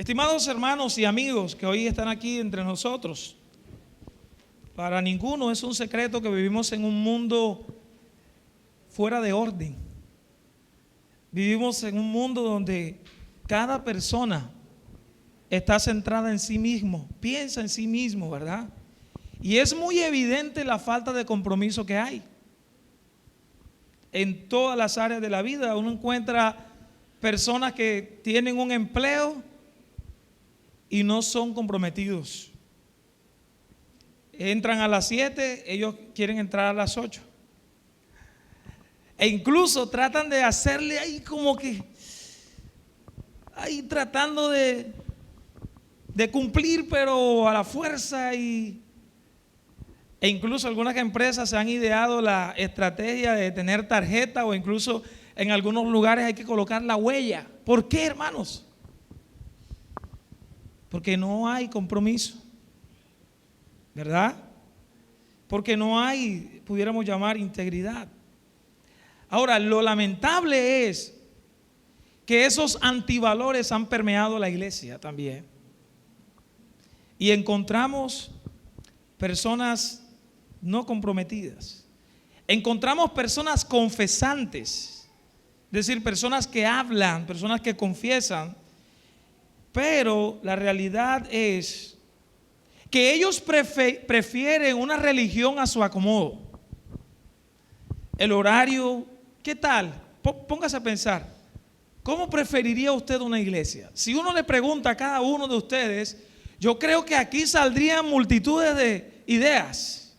Estimados hermanos y amigos que hoy están aquí entre nosotros, para ninguno es un secreto que vivimos en un mundo fuera de orden. Vivimos en un mundo donde cada persona está centrada en sí mismo, piensa en sí mismo, ¿verdad? Y es muy evidente la falta de compromiso que hay. En todas las áreas de la vida uno encuentra personas que tienen un empleo y no son comprometidos. Entran a las 7, ellos quieren entrar a las 8. E incluso tratan de hacerle ahí como que, ahí tratando de cumplir, pero a la fuerza. E incluso algunas empresas se han ideado la estrategia de tener tarjeta, o incluso en algunos lugares hay que colocar la huella. ¿Por qué, hermanos? Porque no hay compromiso, ¿verdad? Porque no hay, pudiéramos llamar, integridad. Ahora, lo lamentable es que esos antivalores han permeado la iglesia también. Y encontramos personas no comprometidas. Encontramos personas confesantes, es decir, personas que hablan, personas que confiesan, pero la realidad es que ellos prefieren una religión a su acomodo. El horario, ¿qué tal? Póngase a pensar, ¿cómo preferiría usted una iglesia? Si uno le pregunta a cada uno de ustedes, yo creo que aquí saldrían multitudes de ideas.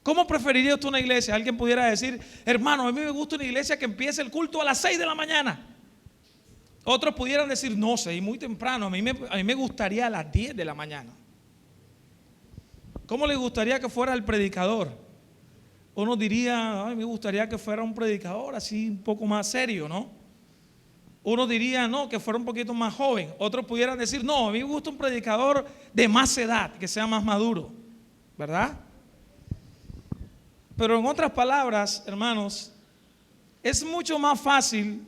¿Cómo preferiría usted una iglesia? Alguien pudiera decir, hermano, a mí me gusta una iglesia que empiece el culto a las 6 de la mañana. Otros pudieran decir, no sé, muy temprano, a mí me gustaría a las 10 de la mañana. ¿Cómo le gustaría que fuera el predicador? Uno diría, me gustaría que fuera un predicador así un poco más serio, ¿no? Uno diría, no, que fuera un poquito más joven. Otros pudieran decir, no, a mí me gusta un predicador de más edad, que sea más maduro, ¿verdad? Pero en otras palabras, hermanos, es mucho más fácil,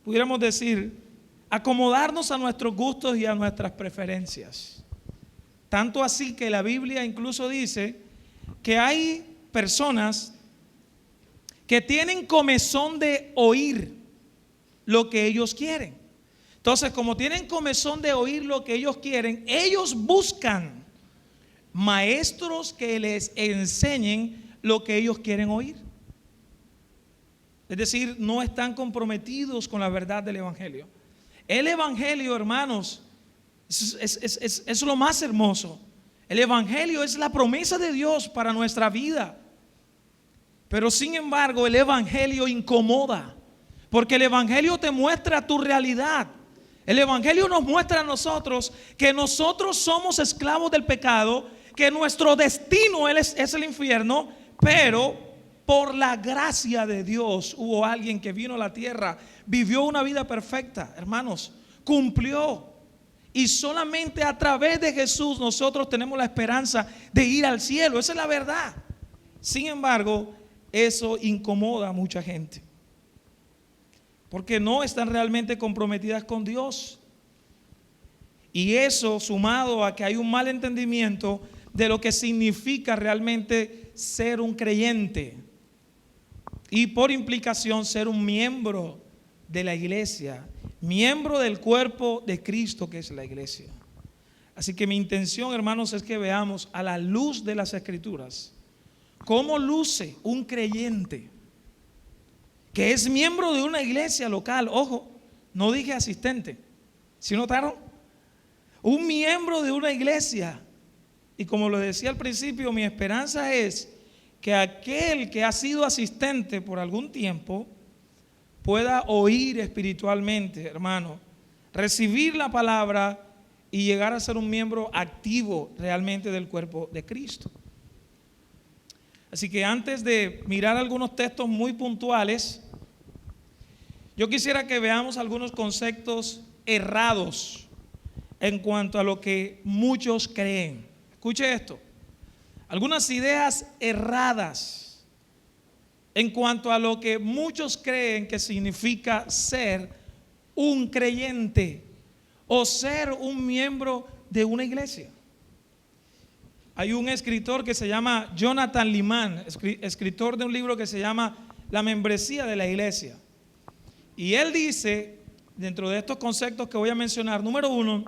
pudiéramos decir, acomodarnos a nuestros gustos y a nuestras preferencias. Tanto así que la Biblia incluso dice que hay personas que tienen comezón de oír lo que ellos quieren. Entonces, como tienen comezón de oír lo que ellos quieren, ellos buscan maestros que les enseñen lo que ellos quieren oír. Es decir, no están comprometidos con la verdad del Evangelio. El Evangelio, hermanos, es lo más hermoso. El Evangelio es la promesa de Dios para nuestra vida. Pero sin embargo, el Evangelio incomoda, porque el Evangelio te muestra tu realidad. El Evangelio nos muestra a nosotros que nosotros somos esclavos del pecado, que nuestro destino es el infierno, pero por la gracia de Dios hubo alguien que vino a la tierra, vivió una vida perfecta, hermanos, cumplió. Y solamente a través de Jesús nosotros tenemos la esperanza de ir al cielo. Esa es la verdad. Sin embargo, eso incomoda a mucha gente, porque no están realmente comprometidas con Dios. Y eso, sumado a que hay un mal entendimiento de lo que significa realmente ser un creyente, y por implicación ser un miembro de la iglesia, miembro del cuerpo de Cristo que es la iglesia. Así que mi intención, hermanos, es que veamos a la luz de las Escrituras cómo luce un creyente que es miembro de una iglesia local. Ojo, no dije asistente, ¿sí notaron? Un miembro de una iglesia. Y como lo decía al principio, mi esperanza es que aquel que ha sido asistente por algún tiempo pueda oír espiritualmente, hermano, recibir la palabra y llegar a ser un miembro activo realmente del cuerpo de Cristo. Así que antes de mirar algunos textos muy puntuales, yo quisiera que veamos algunos conceptos errados en cuanto a lo que muchos creen. Escuche esto. Algunas ideas erradas en cuanto a lo que muchos creen que significa ser un creyente o ser un miembro de una iglesia. Hay un escritor que se llama Jonathan Liman, escritor de un libro que se llama La membresía de la iglesia. Y él dice, dentro de estos conceptos que voy a mencionar, número 1,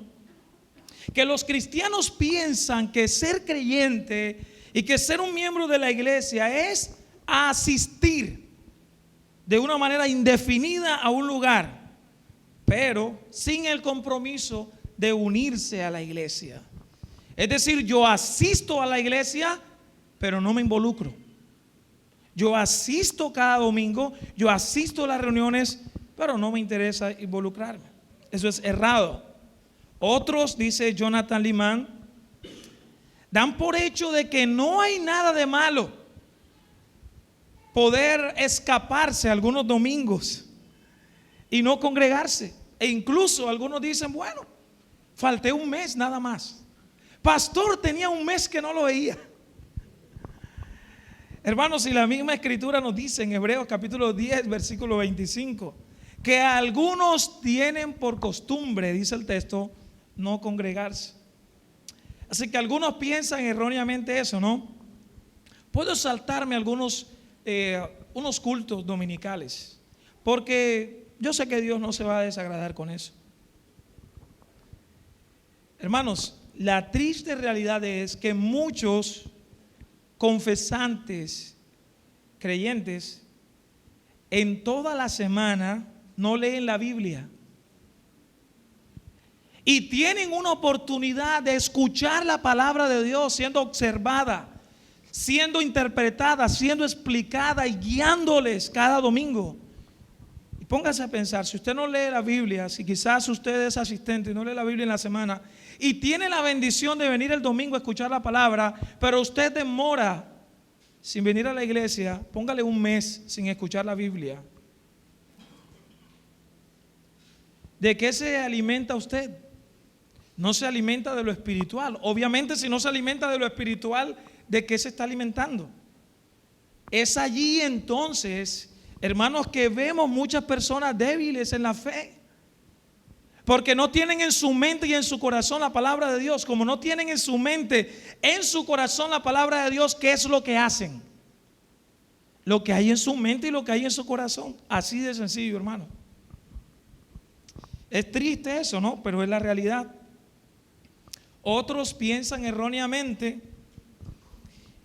que los cristianos piensan que ser creyente y que ser un miembro de la iglesia es asistir de una manera indefinida a un lugar, pero sin el compromiso de unirse a la iglesia. Es decir, yo asisto a la iglesia, pero no me involucro. Yo asisto cada domingo, yo asisto a las reuniones, pero no me interesa involucrarme. Eso es errado. Otros, dice Jonathan Liman, dan por hecho de que no hay nada de malo poder escaparse algunos domingos y no congregarse. E incluso algunos dicen, bueno, falté un mes nada más. Pastor, tenía un mes que no lo veía. Hermanos, si la misma escritura nos dice en Hebreos capítulo 10, versículo 25, que algunos tienen por costumbre, dice el texto, no congregarse. Así que algunos piensan erróneamente eso, ¿no? Puedo saltarme algunos unos cultos dominicales, porque yo sé que Dios no se va a desagradar con eso. Hermanos, la triste realidad es que muchos confesantes, creyentes, en toda la semana no leen la Biblia. Y tienen una oportunidad de escuchar la palabra de Dios siendo observada, siendo interpretada, siendo explicada y guiándoles cada domingo. Y póngase a pensar, si usted no lee la Biblia, si quizás usted es asistente y no lee la Biblia en la semana y tiene la bendición de venir el domingo a escuchar la palabra, pero usted demora sin venir a la iglesia, póngale un mes sin escuchar la Biblia. ¿De qué se alimenta usted? No se alimenta de lo espiritual. Obviamente, si no se alimenta de lo espiritual, ¿de qué se está alimentando? Es allí entonces, hermanos, que vemos muchas personas débiles en la fe, porque no tienen en su mente y en su corazón la palabra de Dios. Como no tienen en su mente, en su corazón la palabra de Dios, ¿qué es lo que hacen? Lo que hay en su mente y lo que hay en su corazón. Así de sencillo, hermano. Es triste eso, ¿no? Pero es la realidad. Otros piensan erróneamente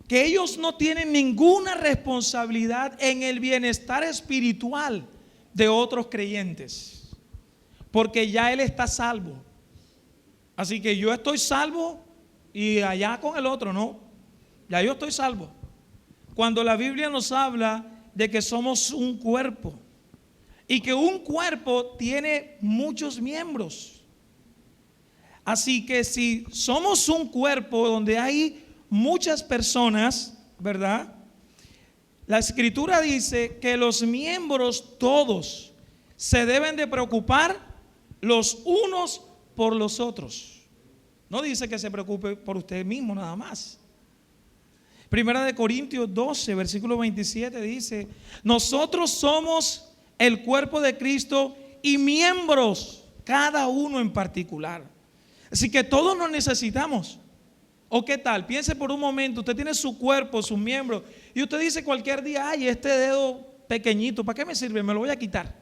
que ellos no tienen ninguna responsabilidad en el bienestar espiritual de otros creyentes, porque ya él está salvo. Así que yo estoy salvo y allá con el otro, no. Ya yo estoy salvo. Cuando la Biblia nos habla de que somos un cuerpo y que un cuerpo tiene muchos miembros. Así que si somos un cuerpo donde hay muchas personas, ¿verdad? La escritura dice que los miembros todos se deben de preocupar los unos por los otros. No dice que se preocupe por usted mismo nada más. Primera de Corintios 12, versículo 27 dice, nosotros somos el cuerpo de Cristo y miembros, cada uno en particular. Así que todos nos necesitamos. ¿O qué tal? Piense por un momento, usted tiene su cuerpo, sus miembros, y usted dice cualquier día, ay, este dedo pequeñito, ¿para qué me sirve? Me lo voy a quitar.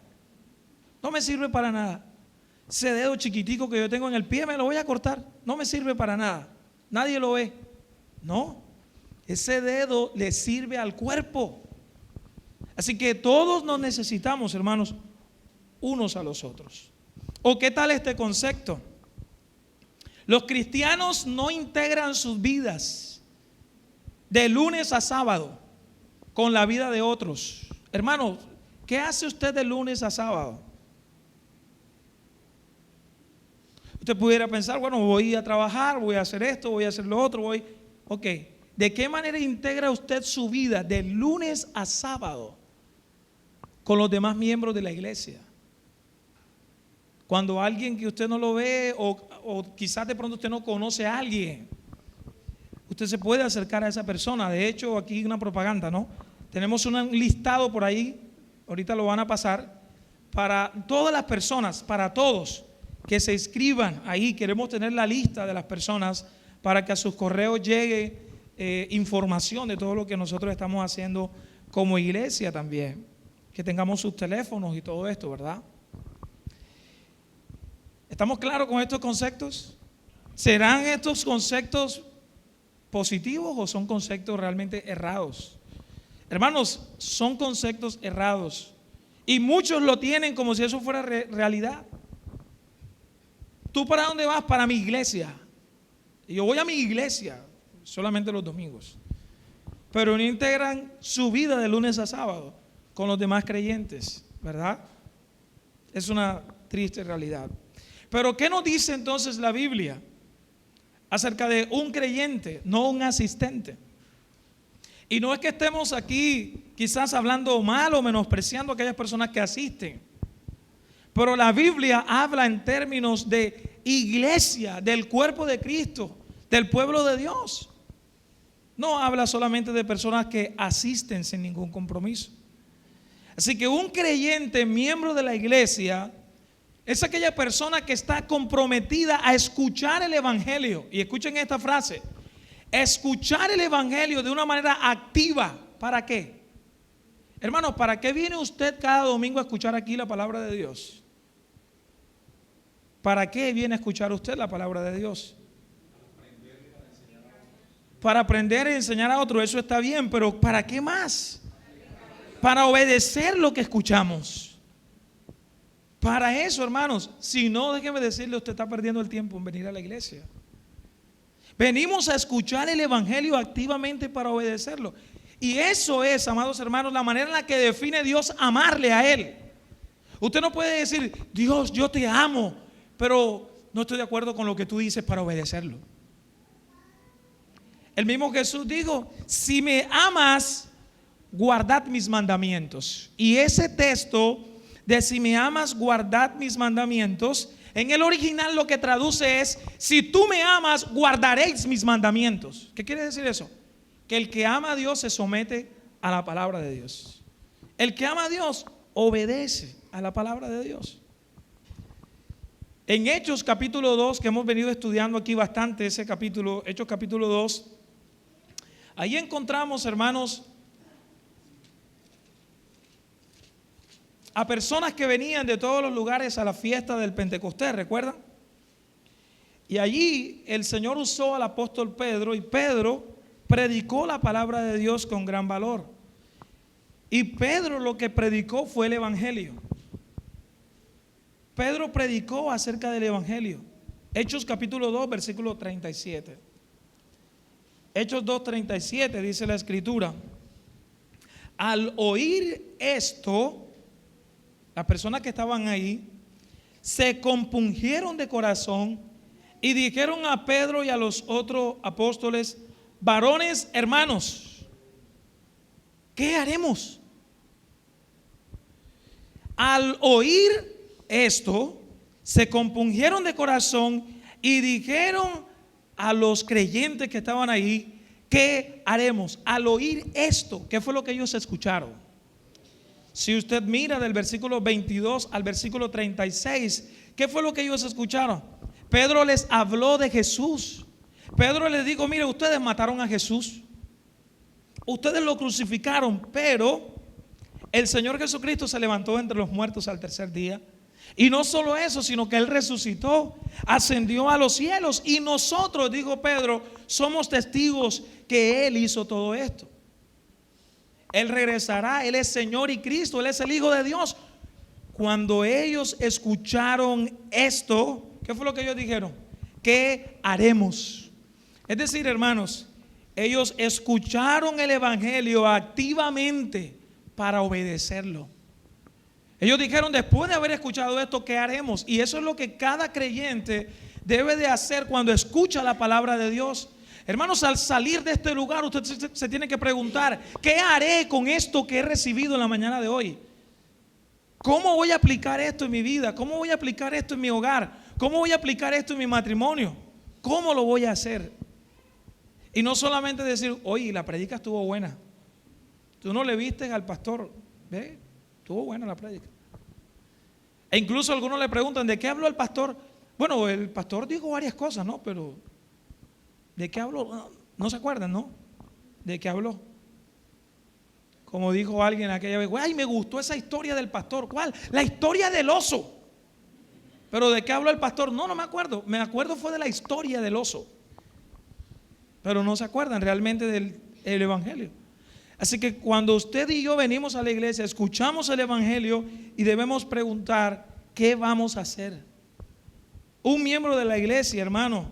No me sirve para nada. Ese dedo chiquitico que yo tengo en el pie, me lo voy a cortar. No me sirve para nada. Nadie lo ve. No, ese dedo le sirve al cuerpo. Así que todos nos necesitamos, hermanos, unos a los otros. ¿O qué tal este concepto? Los cristianos no integran sus vidas de lunes a sábado con la vida de otros. Hermano, ¿qué hace usted de lunes a sábado? Usted pudiera pensar, bueno, voy a trabajar, voy a hacer esto, voy a hacer lo otro, ok. ¿De qué manera integra usted su vida de lunes a sábado con los demás miembros de la iglesia? Cuando alguien que usted no lo ve o quizás de pronto usted no conoce a alguien, usted se puede acercar a esa persona. De hecho, aquí hay una propaganda, ¿no? Tenemos un listado por ahí, ahorita lo van a pasar, para todas las personas, para todos, que se inscriban ahí. Queremos tener la lista de las personas para que a sus correos llegue información de todo lo que nosotros estamos haciendo como iglesia también. Que tengamos sus teléfonos y todo esto, ¿verdad? ¿Estamos claros con estos conceptos? ¿Serán estos conceptos positivos o son conceptos realmente errados? Hermanos, son conceptos errados y muchos lo tienen como si eso fuera realidad. ¿Tú para dónde vas? Para mi iglesia. Y yo voy a mi iglesia solamente los domingos, pero no integran su vida de lunes a sábado con los demás creyentes, ¿verdad? Es una triste realidad. Pero ¿qué nos dice entonces la Biblia acerca de un creyente, no un asistente? Y no es que estemos aquí quizás hablando mal o menospreciando a aquellas personas que asisten, pero la Biblia habla en términos de iglesia, del cuerpo de Cristo, del pueblo de Dios. No habla solamente de personas que asisten sin ningún compromiso. Así que un creyente, miembro de la iglesia, es aquella persona que está comprometida a escuchar el evangelio. Y escuchen esta frase: escuchar el evangelio de una manera activa. ¿Para qué? Hermanos, ¿para qué viene usted cada domingo a escuchar aquí la palabra de Dios? ¿Para qué viene a escuchar usted la palabra de Dios? Para aprender y enseñar a otro, eso está bien, pero ¿para qué más? Para obedecer lo que escuchamos. Para eso, hermanos. Si no, déjeme decirle, usted está perdiendo el tiempo en venir a la iglesia. Venimos a escuchar el evangelio activamente para obedecerlo. Y eso es, amados hermanos, la manera en la que define Dios amarle a Él. Usted no puede decir: Dios, yo te amo, pero no estoy de acuerdo con lo que tú dices para obedecerlo. El mismo Jesús dijo: si me amas, guardad mis mandamientos. Y ese texto de si me amas, guardad mis mandamientos, en el original lo que traduce es: si tú me amas, guardaréis mis mandamientos. ¿Qué quiere decir eso? Que el que ama a Dios se somete a la palabra de Dios. El que ama a Dios obedece a la palabra de Dios. En Hechos capítulo 2, que hemos venido estudiando aquí bastante ese capítulo, Hechos capítulo 2, ahí encontramos, hermanos, a personas que venían de todos los lugares a la fiesta del Pentecostés, ¿recuerdan? Y allí el Señor usó al apóstol Pedro, y Pedro predicó la palabra de Dios con gran valor. Y Pedro lo que predicó fue el evangelio. Pedro predicó acerca del evangelio. Hechos capítulo 2, versículo 37. Hechos 2:37 dice la escritura: al oír esto, las personas que estaban ahí se compungieron de corazón y dijeron a Pedro y a los otros apóstoles: varones hermanos, ¿qué haremos? Al oír esto, se compungieron de corazón y dijeron a los creyentes que estaban ahí: ¿qué haremos? Al oír esto, ¿qué fue lo que ellos escucharon? Si usted mira del versículo 22 al versículo 36, ¿qué fue lo que ellos escucharon? Pedro les habló de Jesús. Pedro les dijo: mire, ustedes mataron a Jesús, ustedes lo crucificaron, pero el Señor Jesucristo se levantó entre los muertos al tercer día. Y no solo eso, sino que Él resucitó, ascendió a los cielos, y nosotros, dijo Pedro, somos testigos que Él hizo todo esto. Él regresará, Él es Señor y Cristo, Él es el Hijo de Dios. Cuando ellos escucharon esto, ¿qué fue lo que ellos dijeron? ¿Qué haremos? Es decir, hermanos, ellos escucharon el evangelio activamente para obedecerlo. Ellos dijeron: después de haber escuchado esto, ¿qué haremos? Y eso es lo que cada creyente debe de hacer cuando escucha la palabra de Dios. Hermanos, al salir de este lugar, usted se tiene que preguntar: ¿qué haré con esto que he recibido en la mañana de hoy? ¿Cómo voy a aplicar esto en mi vida? ¿Cómo voy a aplicar esto en mi hogar? ¿Cómo voy a aplicar esto en mi matrimonio? ¿Cómo lo voy a hacer? Y no solamente decir: oye, la predica estuvo buena. Tú no le viste al pastor, ¿ve? Estuvo buena la prédica. E incluso algunos le preguntan: ¿de qué habló el pastor? Bueno, el pastor dijo varias cosas, ¿no? Pero ¿de qué habló? No se acuerdan, ¿no? ¿De qué habló? Como dijo alguien aquella vez, ay, me gustó esa historia del pastor. ¿Cuál? La historia del oso. Pero ¿de qué habló el pastor? No me acuerdo. Me acuerdo fue de la historia del oso. Pero no se acuerdan realmente del evangelio. Así que cuando usted y yo venimos a la iglesia, escuchamos el evangelio y debemos preguntar, ¿qué vamos a hacer? Un miembro de la iglesia, hermano,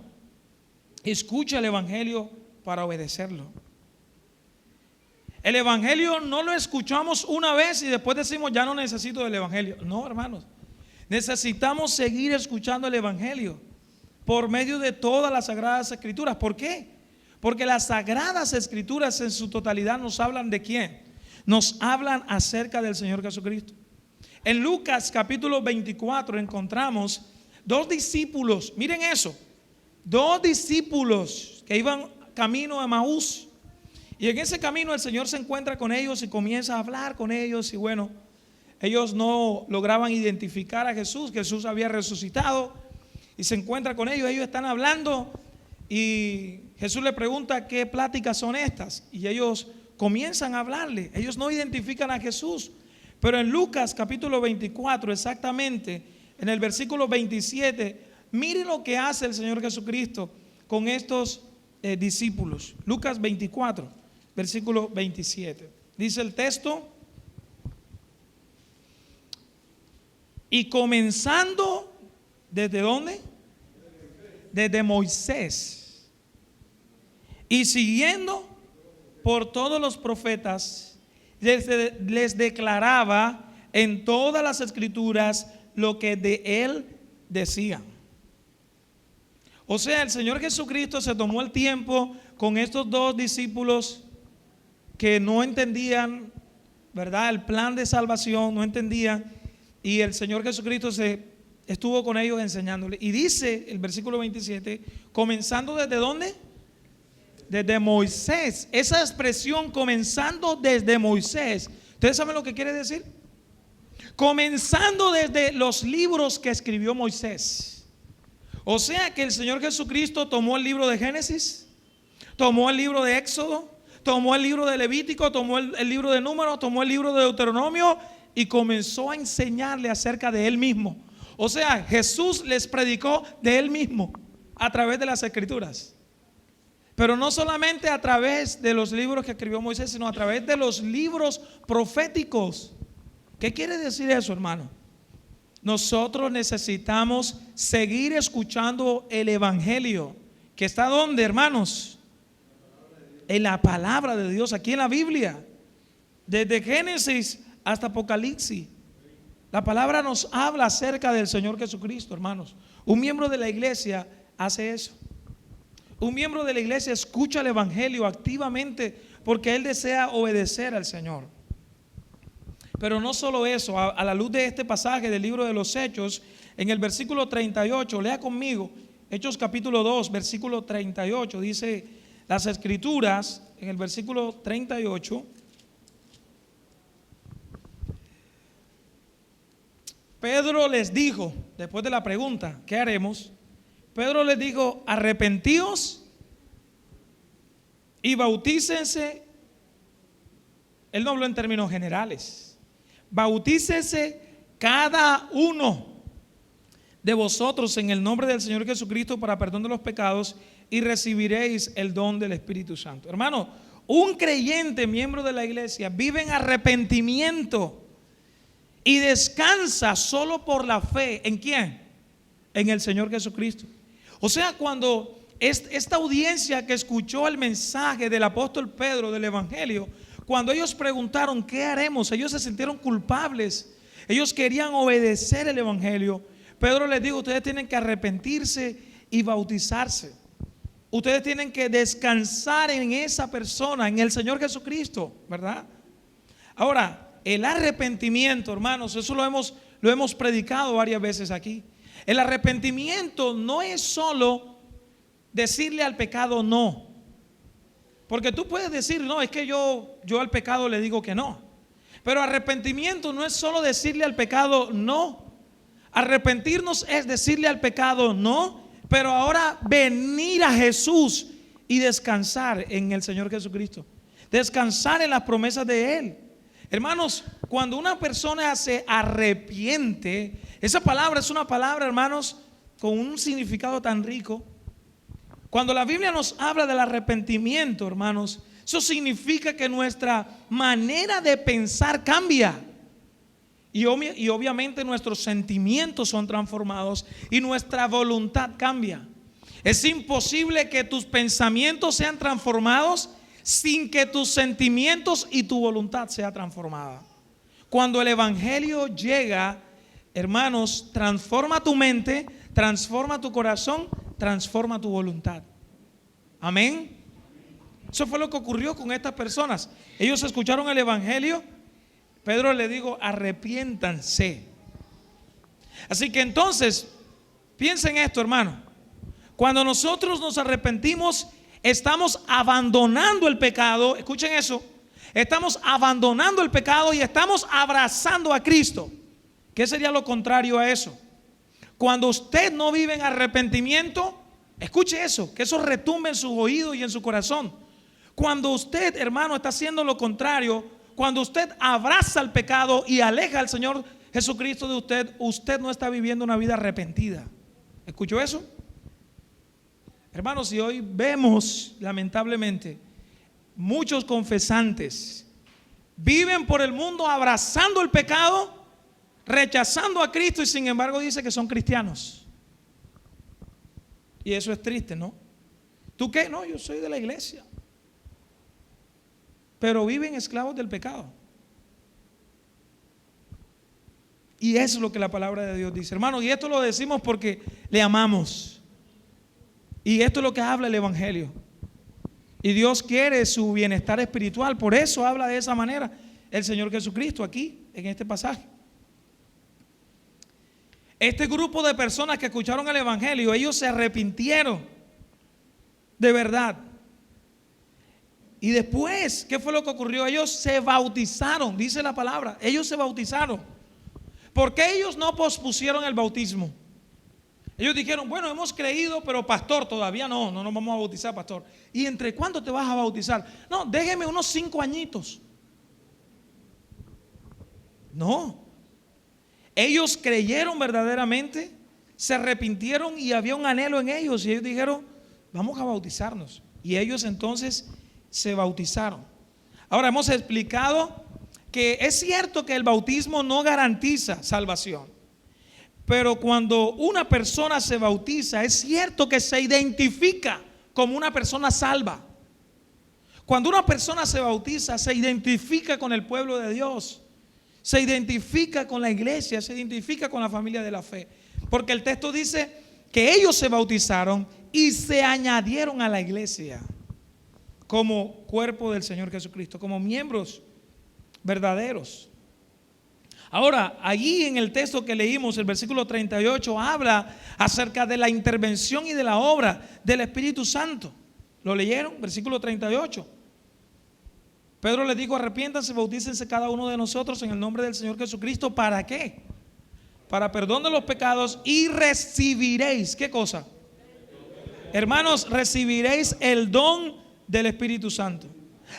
escucha el evangelio para obedecerlo. El evangelio no lo escuchamos una vez y después decimos, ya no necesito del evangelio. No, hermanos, necesitamos seguir escuchando el evangelio por medio de todas las sagradas escrituras. ¿Por qué? Porque las sagradas escrituras en su totalidad nos hablan ¿de quién? Nos hablan acerca del Señor Jesucristo. En Lucas capítulo 24 encontramos dos discípulos, miren eso, dos discípulos que iban camino a Emaús. Y en ese camino el Señor se encuentra con ellos y comienza a hablar con ellos. Y bueno, ellos no lograban identificar a Jesús. Jesús había resucitado y se encuentra con ellos. Ellos están hablando y Jesús le pregunta qué pláticas son estas. Y ellos comienzan a hablarle. Ellos no identifican a Jesús. Pero en Lucas capítulo 24, exactamente, en el versículo 27, miren lo que hace el Señor Jesucristo con estos discípulos. Lucas 24. Versículo 27. Dice el texto: y comenzando, ¿desde dónde? Desde Moisés. Y siguiendo por todos los profetas, les declaraba en todas las escrituras lo que de él decían. O sea, el Señor Jesucristo se tomó el tiempo con estos dos discípulos que no entendían, ¿verdad?, el plan de salvación, no entendían, y el Señor Jesucristo estuvo con ellos enseñándoles. Y dice el versículo 27, comenzando ¿desde dónde? Desde Moisés. Esa expresión, comenzando desde Moisés, ¿ustedes saben lo que quiere decir? Comenzando desde los libros que escribió Moisés. O sea que el Señor Jesucristo tomó el libro de Génesis, tomó el libro de Éxodo, tomó el libro de Levítico, tomó el libro de Números, tomó el libro de Deuteronomio y comenzó a enseñarle acerca de él mismo. O sea, Jesús les predicó de él mismo a través de las escrituras. Pero no solamente a través de los libros que escribió Moisés, sino a través de los libros proféticos. ¿Qué quiere decir eso, hermano? Nosotros necesitamos seguir escuchando el evangelio, que está ¿dónde, hermanos? En la palabra de Dios, aquí en la Biblia, desde Génesis hasta Apocalipsis. La palabra nos habla acerca del Señor Jesucristo, hermanos. Un miembro de la iglesia hace eso. Un miembro de la iglesia escucha el evangelio activamente porque él desea obedecer al Señor. Pero no solo eso, a la luz de este pasaje del libro de los Hechos, en el versículo 38, lea conmigo, Hechos capítulo 2, versículo 38, dice las escrituras, en el versículo 38, Pedro les dijo, después de la pregunta, ¿qué haremos? Pedro les dijo, arrepentíos y bautícense. Él no habló en términos generales. Bautícese cada uno de vosotros en el nombre del Señor Jesucristo para perdón de los pecados y recibiréis el don del Espíritu Santo. Hermano, un creyente, miembro de la iglesia, vive en arrepentimiento y descansa solo por la fe. ¿En quién? En el Señor Jesucristo. O sea, cuando esta audiencia que escuchó el mensaje del apóstol Pedro del evangelio, cuando ellos preguntaron ¿qué haremos?, ellos se sintieron culpables. Ellos querían obedecer el evangelio. Pedro les dijo, ustedes tienen que arrepentirse y bautizarse. Ustedes tienen que descansar en esa persona, en el Señor Jesucristo, ¿verdad? Ahora, el arrepentimiento, hermanos, eso lo hemos predicado varias veces aquí. El arrepentimiento no es solo decirle al pecado no. Porque tú puedes decir, no, es que yo al pecado le digo que no. Pero arrepentimiento no es solo decirle al pecado no. Arrepentirnos es decirle al pecado no, pero ahora venir a Jesús y descansar en el Señor Jesucristo. Descansar en las promesas de Él. Hermanos, cuando una persona se arrepiente, esa palabra es una palabra, hermanos, con un significado tan rico. Cuando la Biblia nos habla del arrepentimiento, hermanos, eso significa que nuestra manera de pensar cambia. Y obviamente nuestros sentimientos son transformados y nuestra voluntad cambia. Es imposible que tus pensamientos sean transformados sin que tus sentimientos y tu voluntad sea transformada. Cuando el evangelio llega, hermanos, transforma tu mente, transforma tu corazón, transforma tu voluntad. Amén. Eso fue lo que ocurrió con estas personas. Ellos escucharon el evangelio. Pedro le dijo: arrepiéntanse. Así que entonces, piensen esto, hermano. Cuando nosotros nos arrepentimos, estamos abandonando el pecado. Escuchen eso. Estamos abandonando el pecado y estamos abrazando a Cristo. ¿Qué sería lo contrario a eso? Cuando usted no vive en arrepentimiento, escuche eso, que eso retumbe en sus oídos y en su corazón. Cuando usted, hermano, está haciendo lo contrario, cuando usted abraza el pecado y aleja al Señor Jesucristo de usted, usted no está viviendo una vida arrepentida. ¿Escuchó eso? Hermanos, y hoy vemos, lamentablemente, muchos confesantes viven por el mundo abrazando el pecado, rechazando a Cristo, y sin embargo dice que son cristianos. Y eso es triste, ¿no? ¿Tú qué? No, yo soy de la iglesia. Pero viven esclavos del pecado. Y eso es lo que la palabra de Dios dice, hermanos. Y esto lo decimos porque le amamos. Y esto es lo que habla el evangelio. Y Dios quiere su bienestar espiritual. Por eso habla de esa manera el Señor Jesucristo aquí, en este pasaje. Este grupo de personas que escucharon el evangelio, ellos se arrepintieron de verdad. Y después, ¿qué fue lo que ocurrió? Ellos se bautizaron, dice la palabra. Ellos se bautizaron. ¿Por qué ellos no pospusieron el bautismo? Ellos dijeron: bueno, hemos creído, pero pastor, todavía no nos vamos a bautizar, pastor. ¿Y entre cuándo te vas a bautizar? No, déjeme unos 5 añitos. No. Ellos creyeron verdaderamente, se arrepintieron y había un anhelo en ellos. Y ellos dijeron: vamos a bautizarnos. Y ellos entonces se bautizaron. Ahora hemos explicado que es cierto que el bautismo no garantiza salvación. Pero cuando una persona se bautiza, es cierto que se identifica como una persona salva. Cuando una persona se bautiza, se identifica con el pueblo de Dios, se identifica con la iglesia, se identifica con la familia de la fe. Porque el texto dice que ellos se bautizaron y se añadieron a la iglesia como cuerpo del Señor Jesucristo, como miembros verdaderos. Ahora, allí en el texto que leímos, el versículo 38, habla acerca de la intervención y de la obra del Espíritu Santo. ¿Lo leyeron? Versículo 38. Pedro les dijo: arrepiéntanse, bautícense cada uno de nosotros en el nombre del Señor Jesucristo. ¿Para qué? Para perdón de los pecados, y recibiréis, ¿qué cosa? Hermanos, recibiréis el don del Espíritu Santo.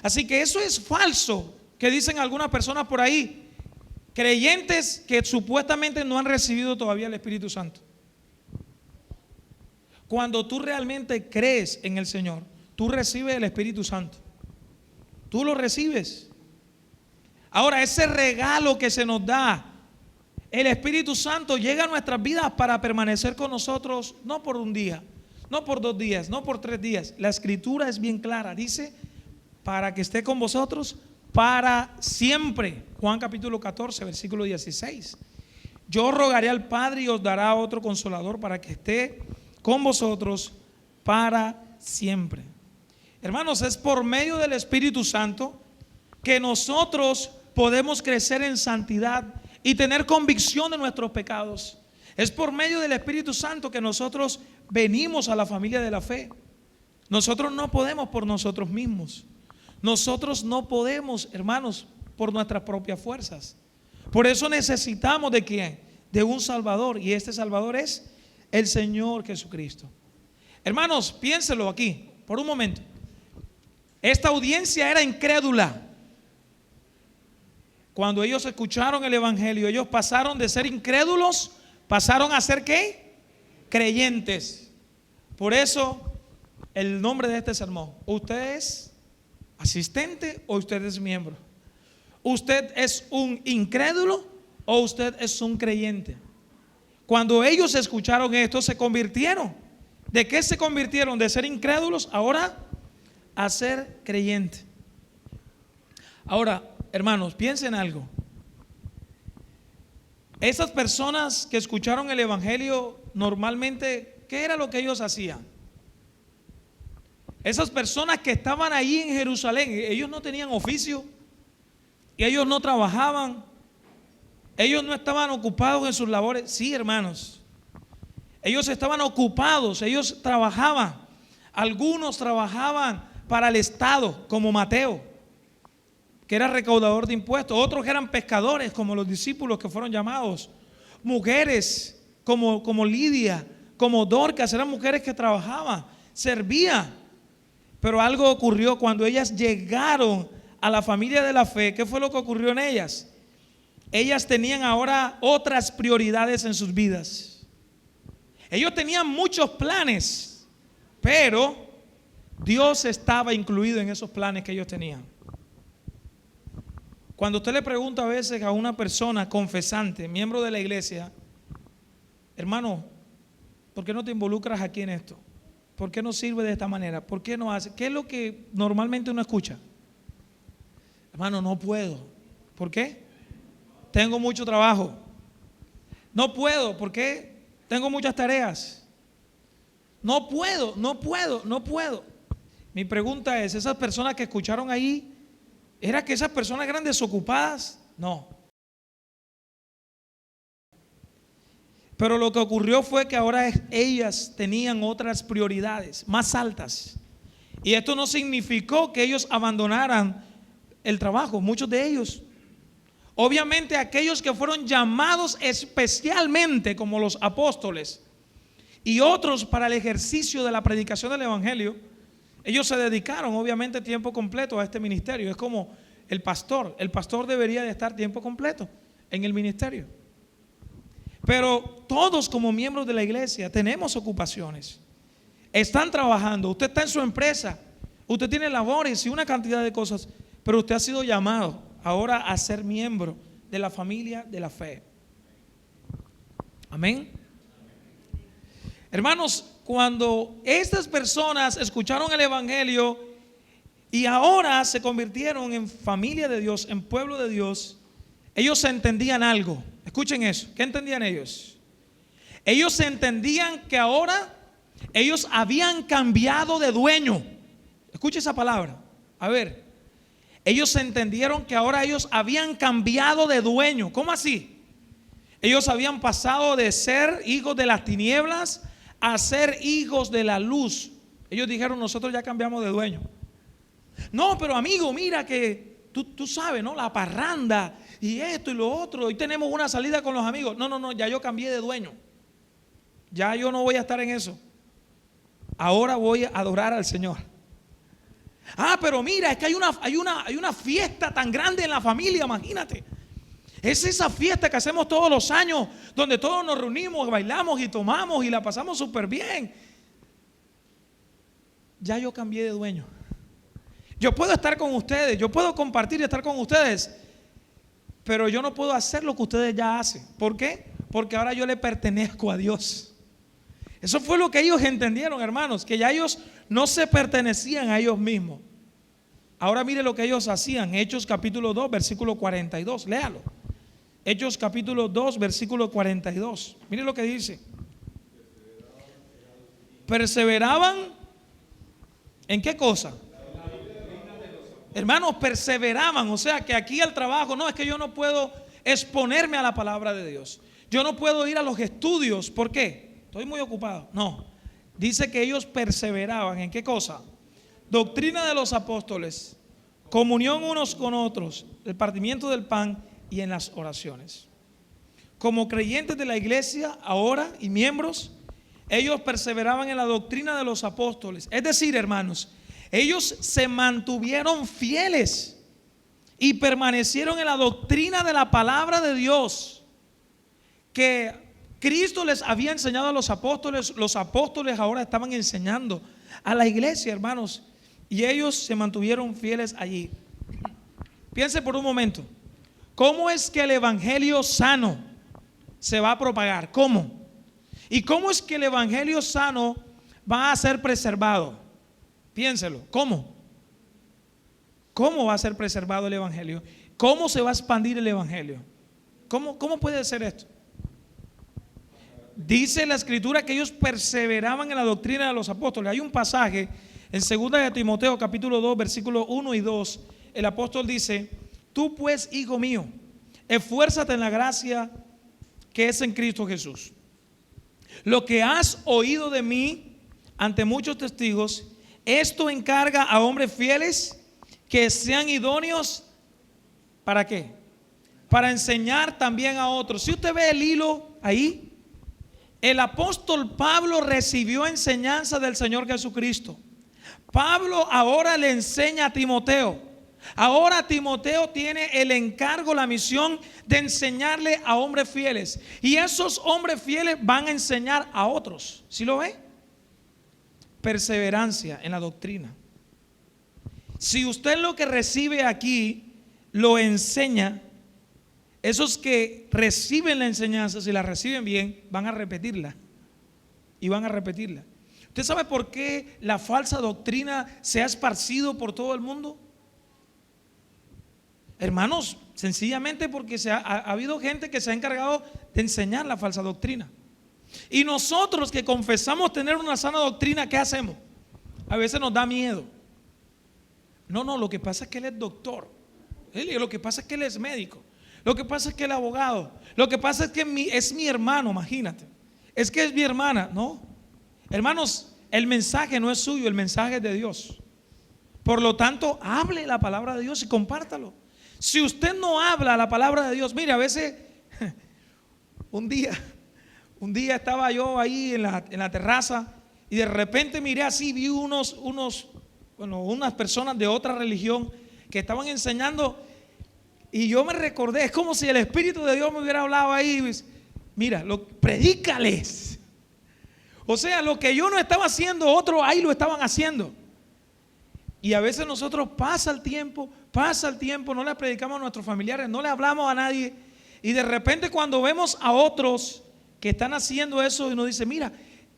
Así que eso es falso, que dicen algunas personas por ahí, creyentes que supuestamente no han recibido todavía el Espíritu Santo. Cuando tú realmente crees en el Señor, tú recibes el Espíritu Santo. Tú lo recibes. Ahora, ese regalo que se nos da, el Espíritu Santo, llega a nuestras vidas para permanecer con nosotros, no por un día, no por 2 días, no por 3 días. La Escritura es bien clara, dice: para que esté con vosotros para siempre. Juan capítulo 14, versículo 16. Yo rogaré al Padre y os dará otro consolador para que esté con vosotros para siempre. Hermanos, es por medio del Espíritu Santo que nosotros podemos crecer en santidad y tener convicción de nuestros pecados. Es por medio del Espíritu Santo que nosotros venimos a la familia de la fe. Nosotros no podemos por nosotros mismos. Nosotros no podemos, hermanos, por nuestras propias fuerzas. Por eso necesitamos ¿de quién? de un Salvador, y este Salvador es el Señor Jesucristo. Hermanos, piénselo aquí por un momento. Esta audiencia era incrédula. Cuando ellos escucharon el evangelio, ellos pasaron de ser incrédulos, pasaron a ser ¿qué? Creyentes. Por eso el nombre de este sermón: ¿usted es asistente o usted es miembro? ¿Usted es un incrédulo o usted es un creyente? Cuando ellos escucharon esto, se convirtieron. ¿De qué se convirtieron? De ser incrédulos ahora a ser creyentes. Ahora, hermanos, piensen algo. Esas personas que escucharon el evangelio, normalmente, ¿qué era lo que ellos hacían? Esas personas que estaban ahí en Jerusalén, ellos no tenían oficio, y ellos no trabajaban, ellos no estaban ocupados en sus labores. Sí, hermanos, ellos estaban ocupados, ellos trabajaban. Algunos trabajaban para el Estado, como Mateo, que era recaudador de impuestos. Otros eran pescadores, como los discípulos que fueron llamados. Mujeres como Lidia, como Dorcas, eran mujeres que trabajaban, servían. Pero algo ocurrió cuando ellas llegaron a la familia de la fe. ¿Qué fue lo que ocurrió en ellas? Ellas tenían ahora otras prioridades en sus vidas. Ellos tenían muchos planes, pero Dios estaba incluido en esos planes que ellos tenían. Cuando usted le pregunta a veces a una persona confesante, miembro de la iglesia: hermano, ¿por qué no te involucras aquí en esto? ¿Por qué no sirve de esta manera? ¿Por qué no hace? ¿Qué es lo que normalmente uno escucha? Hermano, no puedo. ¿Por qué? Tengo mucho trabajo. No puedo. ¿Por qué? Tengo muchas tareas. No puedo. Mi pregunta es: ¿esas personas que escucharon ahí, era que esas personas eran desocupadas? No. Pero lo que ocurrió fue que ahora ellas tenían otras prioridades más altas. Y esto no significó que ellos abandonaran el trabajo. Muchos de ellos, obviamente aquellos que fueron llamados especialmente como los apóstoles y otros para el ejercicio de la predicación del evangelio, ellos se dedicaron obviamente tiempo completo a este ministerio. Es como el pastor. El pastor debería de estar tiempo completo en el ministerio. Pero todos como miembros de la iglesia tenemos ocupaciones. Están trabajando, usted está en su empresa, usted tiene labores y una cantidad de cosas, pero usted ha sido llamado ahora a ser miembro de la familia de la fe. Amén. Hermanos, cuando estas personas escucharon el evangelio y ahora se convirtieron en familia de Dios, en pueblo de Dios, ellos entendían algo. Escuchen eso. ¿Qué entendían ellos? Ellos entendían que ahora ellos habían cambiado de dueño. Escuche esa palabra. A ver, ellos entendieron que ahora ellos habían cambiado de dueño. ¿Cómo así? Ellos habían pasado de ser hijos de las tinieblas a ser hijos de la luz. Ellos dijeron: nosotros ya cambiamos de dueño. No, pero amigo, mira que tú sabes, ¿no? La parranda y esto y lo otro. Hoy tenemos una salida con los amigos. No, ya yo cambié de dueño. Ya yo no voy a estar en eso. Ahora voy a adorar al Señor. Ah, pero mira, es que hay una fiesta tan grande en la familia, imagínate. Es esa fiesta que hacemos todos los años, donde todos nos reunimos, bailamos y tomamos y la pasamos súper bien. Ya yo cambié de dueño. Yo puedo estar con ustedes, yo puedo compartir y estar con ustedes, pero yo no puedo hacer lo que ustedes ya hacen. ¿Por qué? Porque ahora yo le pertenezco a Dios. Eso fue lo que ellos entendieron, hermanos, que ya ellos no se pertenecían a ellos mismos. Ahora mire lo que ellos hacían. Hechos capítulo 2, versículo 42, léalo. Hechos capítulo 2, versículo 42. Mire lo que dice. Perseveraban ¿en qué cosa? Hermanos, perseveraban. O sea que aquí al trabajo, no, es que yo no puedo exponerme a la palabra de Dios. Yo no puedo ir a los estudios. ¿Por qué? Estoy muy ocupado. No, dice que ellos perseveraban. ¿En qué cosa? Doctrina de los apóstoles, comunión unos con otros, el partimiento del pan y en las oraciones. como creyentes de la iglesia ahora y miembros, ellos perseveraban en la doctrina de los apóstoles. Es decir, hermanos, ellos se mantuvieron fieles y permanecieron en la doctrina de la palabra de Dios que Cristo les había enseñado a los apóstoles. Los apóstoles ahora estaban enseñando a la iglesia, hermanos, y ellos se mantuvieron fieles allí. Piense por un momento, ¿cómo es que el evangelio sano se va a propagar? ¿Cómo? ¿Y cómo es que el evangelio sano va a ser preservado? Piénselo, ¿cómo? ¿Cómo va a ser preservado el evangelio? ¿Cómo se va a expandir el evangelio? ¿Cómo puede ser esto? Dice la escritura que ellos perseveraban en la doctrina de los apóstoles. Hay un pasaje en 2 de Timoteo capítulo 2 versículos 1 y 2. El apóstol dice: tú pues, hijo mío, esfuérzate en la gracia que es en Cristo Jesús. Lo que has oído de mí ante muchos testigos, esto encarga a hombres fieles que sean idóneos. ¿Para qué? Para enseñar también a otros. Si usted ve el hilo ahí, el apóstol Pablo recibió enseñanza del Señor Jesucristo. Pablo ahora le enseña a Timoteo. Ahora Timoteo tiene el encargo, la misión de enseñarle a hombres fieles. Y esos hombres fieles van a enseñar a otros. ¿Sí lo ve? Perseverancia en la doctrina. Si usted lo que recibe aquí lo enseña, esos que reciben la enseñanza, si la reciben bien, van a repetirla. Y van a repetirla. ¿Usted sabe por qué la falsa doctrina se ha esparcido por todo el mundo? Hermanos, sencillamente porque ha habido gente que se ha encargado de enseñar la falsa doctrina. Y nosotros que confesamos tener una sana doctrina, ¿qué hacemos? A veces nos da miedo. No, lo que pasa es que él es doctor. Lo que pasa es que él es médico. Lo que pasa es que él es abogado. Lo que pasa es que es mi hermano, imagínate. Es que es mi hermana. No, hermanos, el mensaje no es suyo, el mensaje es de Dios. Por lo tanto, hable la palabra de Dios y compártalo. Si usted no habla la palabra de Dios, mire, a veces, un día estaba yo ahí en la terraza y de repente miré así, vi unas personas de otra religión que estaban enseñando y yo me recordé, es como si el Espíritu de Dios me hubiera hablado ahí. Mira, predícales. O sea, lo que yo no estaba haciendo, otros ahí lo estaban haciendo. Y a veces nosotros pasa el tiempo, no le predicamos a nuestros familiares, no le hablamos a nadie. Y de repente cuando vemos a otros que están haciendo eso y nos dice, mira,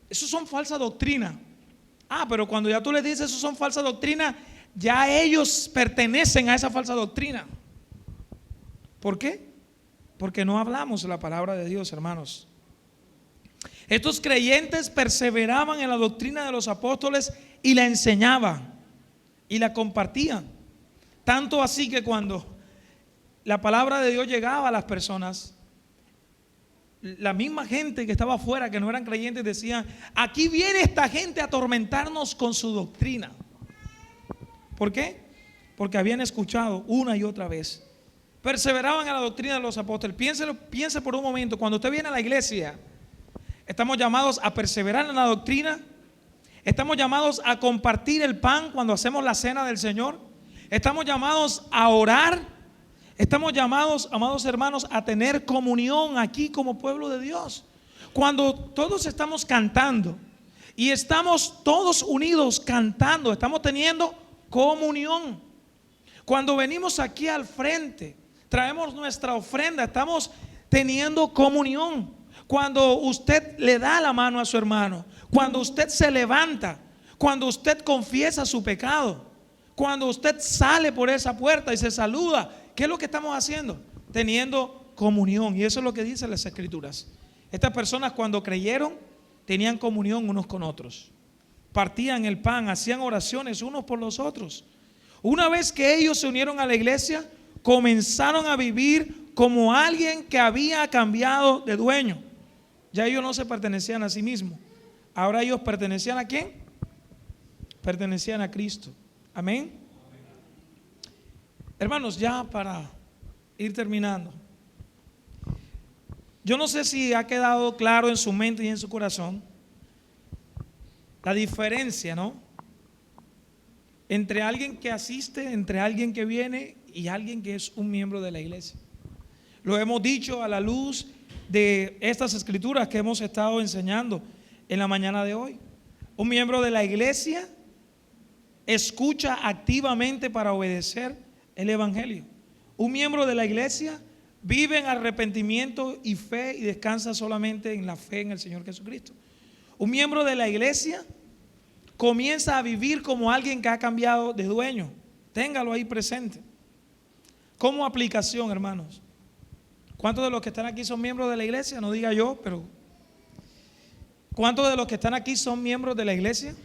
eso son falsa doctrina. Pero cuando ya tú les dices eso son falsa doctrina, ya ellos pertenecen a esa falsa doctrina. ¿Por qué? Porque no hablamos la palabra de Dios, hermanos. Estos creyentes perseveraban en la doctrina de los apóstoles y la enseñaban y la compartían. Tanto así que cuando la palabra de Dios llegaba a las personas, la misma gente que estaba afuera, que no eran creyentes, decían: aquí viene esta gente a atormentarnos con su doctrina. ¿Por qué? Porque habían escuchado una y otra vez. Perseveraban en la doctrina de los apóstoles. Piense por un momento, cuando usted viene a la iglesia, estamos llamados a perseverar en la doctrina. Estamos llamados a compartir el pan cuando hacemos la cena del Señor. Estamos llamados a orar. Estamos llamados, amados hermanos, a tener comunión aquí como pueblo de Dios. Cuando todos estamos cantando y estamos todos unidos cantando, estamos teniendo comunión. Cuando venimos aquí al frente, traemos nuestra ofrenda, estamos teniendo comunión. Cuando usted le da la mano a su hermano, cuando usted se levanta, cuando usted confiesa su pecado, cuando usted sale por esa puerta y se saluda, ¿qué es lo que estamos haciendo? Teniendo comunión. Y eso es lo que dicen las escrituras. Estas personas cuando creyeron tenían comunión unos con otros, partían el pan, hacían oraciones unos por los otros. Una vez que ellos se unieron a la iglesia, comenzaron a vivir como alguien que había cambiado de dueño. Ya ellos no se pertenecían a sí mismos. Ahora ellos pertenecían ¿a quién? Pertenecían a Cristo. Amén. Hermanos, ya para ir terminando, Yo no sé si ha quedado claro en su mente y en su corazón la diferencia, ¿no?, entre alguien que asiste, entre alguien que viene y alguien que es un miembro de la iglesia. Lo hemos dicho a la luz de estas escrituras que hemos estado enseñando en la mañana de hoy. Un miembro de la iglesia escucha activamente para obedecer el evangelio. Un miembro de la iglesia vive en arrepentimiento y fe y descansa solamente en la fe en el Señor Jesucristo. Un miembro de la iglesia comienza a vivir como alguien que ha cambiado de dueño. Téngalo ahí presente. Como aplicación, hermanos. ¿Cuántos de los que están aquí son miembros de la iglesia? No diga yo, pero ¿cuántos de los que están aquí son miembros de la iglesia?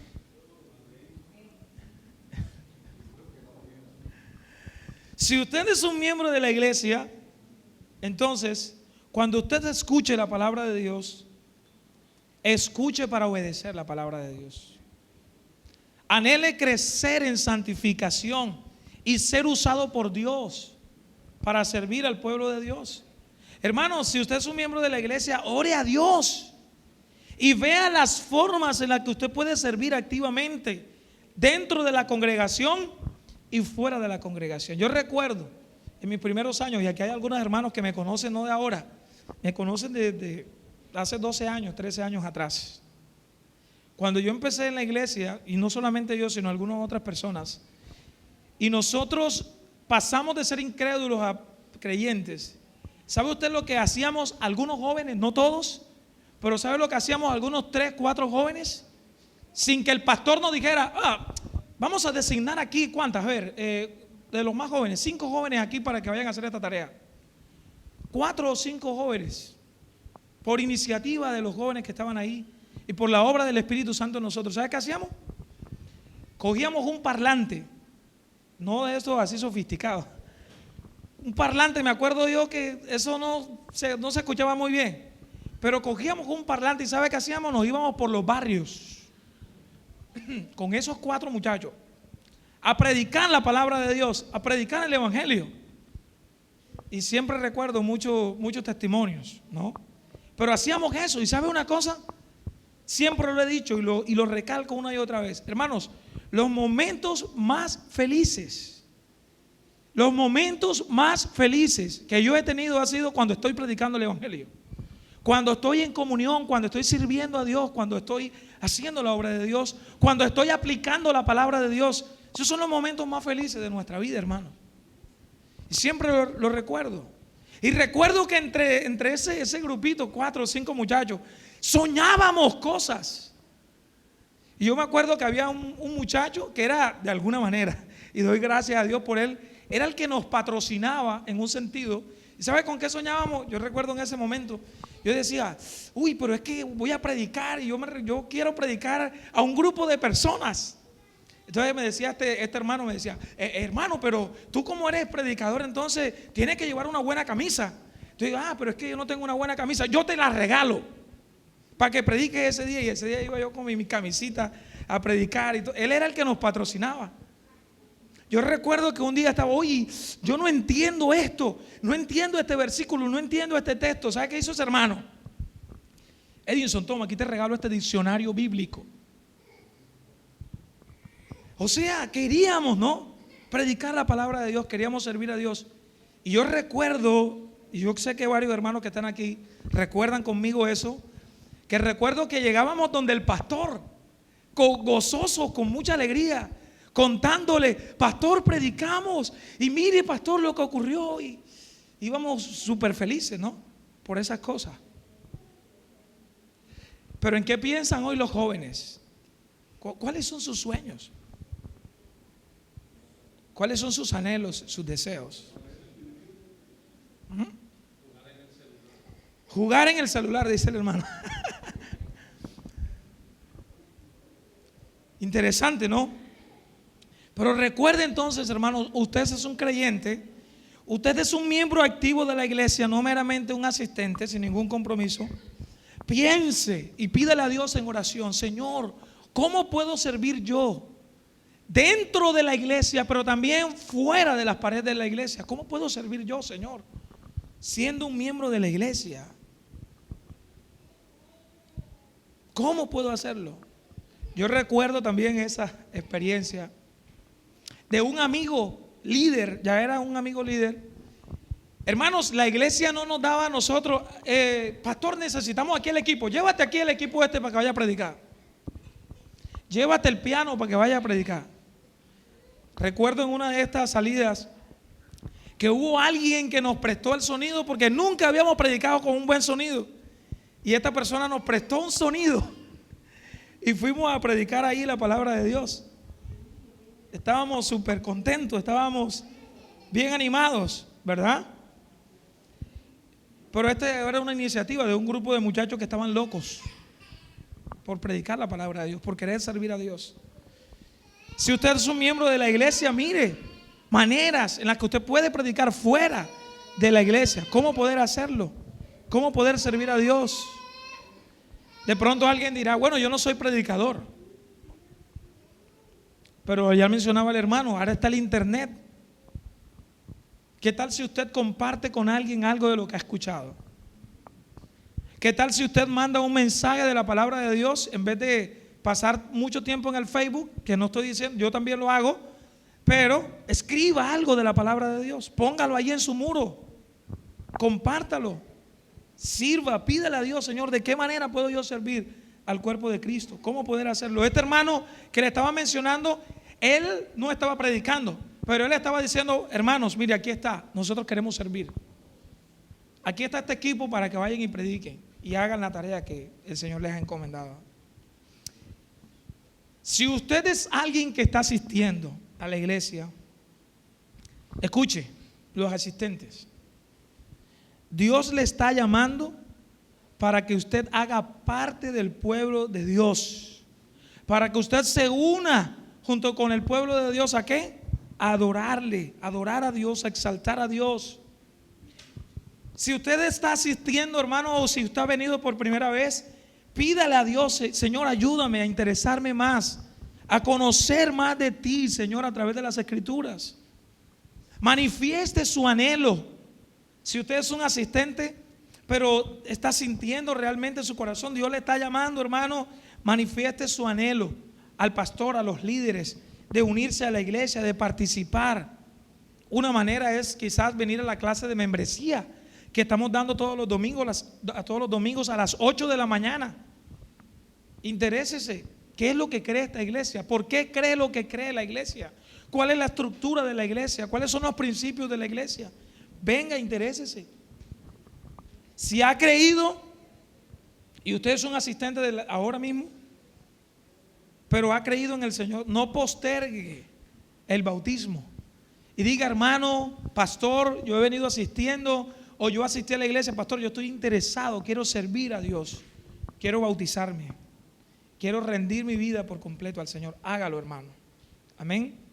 Si usted es un miembro de la iglesia, entonces, cuando usted escuche la palabra de Dios, escuche para obedecer la palabra de Dios. Anhele crecer en santificación y ser usado por Dios para servir al pueblo de Dios. Hermanos, si usted es un miembro de la iglesia, ore a Dios y vea las formas en las que usted puede servir activamente dentro de la congregación y fuera de la congregación. Yo recuerdo en mis primeros años, y aquí hay algunos hermanos que me conocen no de ahora, me conocen de hace 12 años, 13 años atrás. Cuando yo empecé en la iglesia, y no solamente yo, sino algunas otras personas, y nosotros pasamos de ser incrédulos a creyentes. ¿Sabe usted lo que hacíamos algunos jóvenes? No todos, pero ¿sabe lo que hacíamos algunos 3, 4 jóvenes? Sin que el pastor nos dijera, vamos a designar aquí, ¿cuántas? A ver, de los más jóvenes, 5 jóvenes aquí para que vayan a hacer esta tarea. 4 o 5 jóvenes, por iniciativa de los jóvenes que estaban ahí y por la obra del Espíritu Santo en nosotros. ¿Sabe qué hacíamos? Cogíamos un parlante, no de estos así sofisticados. Un parlante, me acuerdo yo que eso no se escuchaba muy bien, pero cogíamos un parlante y ¿sabe qué hacíamos? Nos íbamos por los barrios con esos 4 muchachos a predicar la palabra de Dios, a predicar el evangelio. Y siempre recuerdo muchos testimonios, ¿no? Pero hacíamos eso. Y ¿sabe una cosa? Siempre lo he dicho y lo recalco una y otra vez. Hermanos, los momentos más felices que yo he tenido ha sido cuando estoy predicando el evangelio, cuando estoy en comunión, cuando estoy sirviendo a Dios, cuando estoy haciendo la obra de Dios, cuando estoy aplicando la palabra de Dios. Esos son los momentos más felices de nuestra vida, hermanos. Y siempre lo recuerdo. Y recuerdo que entre ese grupito, 4 o 5 muchachos, soñábamos cosas. Y yo me acuerdo que había un muchacho que era de alguna manera, y doy gracias a Dios por él, era el que nos patrocinaba en un sentido. ¿Y sabe con qué soñábamos? Yo recuerdo en ese momento, yo decía, pero es que voy a predicar y yo quiero predicar a un grupo de personas. Entonces me decía este hermano, me decía, hermano, pero tú como eres predicador, entonces tienes que llevar una buena camisa. Yo digo, pero es que yo no tengo una buena camisa, yo te la regalo para que prediques ese día. Y ese día iba yo con mi camisita a predicar y todo. Él era el que nos patrocinaba. Yo recuerdo que un día estaba, yo no entiendo esto, no entiendo este versículo, no entiendo este texto. ¿Sabe qué hizo ese hermano? Edinson, toma, aquí te regalo este diccionario bíblico. O sea, queríamos, ¿no?, predicar la palabra de Dios, queríamos servir a Dios. Y yo recuerdo, y yo sé que varios hermanos que están aquí recuerdan conmigo eso, que recuerdo que llegábamos donde el pastor, gozosos, con mucha alegría, contándole, pastor, predicamos, y mire, pastor, lo que ocurrió, y íbamos súper felices, ¿no?, por esas cosas. Pero ¿en qué piensan hoy los jóvenes? ¿Cuáles son sus sueños? ¿Cuáles son sus anhelos, sus deseos? Jugar en el celular, dice el hermano. Interesante, ¿no? Pero recuerde entonces, hermanos, usted es un creyente, usted es un miembro activo de la iglesia, no meramente un asistente sin ningún compromiso. Piense y pídale a Dios en oración, Señor, ¿cómo puedo servir yo dentro de la iglesia, pero también fuera de las paredes de la iglesia? ¿Cómo puedo servir yo, Señor, siendo un miembro de la iglesia? ¿Cómo puedo hacerlo? Yo recuerdo también esa experiencia de un amigo líder, ya era un amigo líder. Hermanos, la iglesia no nos daba a nosotros, pastor, necesitamos aquí el equipo, llévate aquí el equipo para que vaya a predicar. Llévate el piano para que vaya a predicar. Recuerdo en una de estas salidas que hubo alguien que nos prestó el sonido porque nunca habíamos predicado con un buen sonido. Y esta persona nos prestó un sonido y fuimos a predicar ahí la palabra de Dios. Estábamos súper contentos, estábamos bien animados, ¿verdad? Pero era una iniciativa de un grupo de muchachos que estaban locos por predicar la palabra de Dios, por querer servir a Dios. Si usted es un miembro de la iglesia, mire maneras en las que usted puede predicar fuera de la iglesia. ¿Cómo poder hacerlo? ¿Cómo poder servir a Dios? De pronto alguien dirá, bueno, yo no soy predicador. Pero ya mencionaba el hermano, ahora está el internet. ¿Qué tal si usted comparte con alguien algo de lo que ha escuchado? ¿Qué tal si usted manda un mensaje de la palabra de Dios en vez de pasar mucho tiempo en el Facebook? Que no estoy diciendo, yo también lo hago, pero escriba algo de la palabra de Dios, póngalo ahí en su muro, compártalo, sirva, pídele a Dios, Señor, ¿de qué manera puedo yo servir al cuerpo de Cristo? ¿Cómo poder hacerlo? Este hermano que le estaba mencionando, él no estaba predicando, pero él estaba diciendo, hermanos, mire, aquí está, nosotros queremos servir. Aquí está este equipo para que vayan y prediquen y hagan la tarea que el Señor les ha encomendado. Si usted es alguien que está asistiendo a la iglesia, escuche, los asistentes, Dios le está llamando para que usted haga parte del pueblo de Dios, para que usted se una junto con el pueblo de Dios. ¿A qué? A adorarle, a adorar a Dios, a exaltar a Dios. Si usted está asistiendo, hermano, o si usted ha venido por primera vez, pídale a Dios, Señor, ayúdame a interesarme más, a conocer más de ti, Señor, a través de las Escrituras. Manifieste su anhelo. Si usted es un asistente, pero está sintiendo realmente su corazón, Dios le está llamando, hermano, manifieste su anhelo al pastor, a los líderes, de unirse a la iglesia, de participar. Una manera es quizás venir a la clase de membresía que estamos dando todos los domingos a las 8 de la mañana. Interésese. ¿Qué es lo que cree esta iglesia? ¿Por qué cree lo que cree la iglesia? ¿Cuál es la estructura de la iglesia? ¿Cuáles son los principios de la iglesia? Venga, interésese. Si ha creído y usted es un asistente ahora mismo, pero ha creído en el Señor, no postergue el bautismo y diga, hermano, pastor, yo he venido asistiendo, o yo asistí a la iglesia, pastor, yo estoy interesado, quiero servir a Dios, quiero bautizarme, quiero rendir mi vida por completo al Señor. Hágalo, hermano. Amén.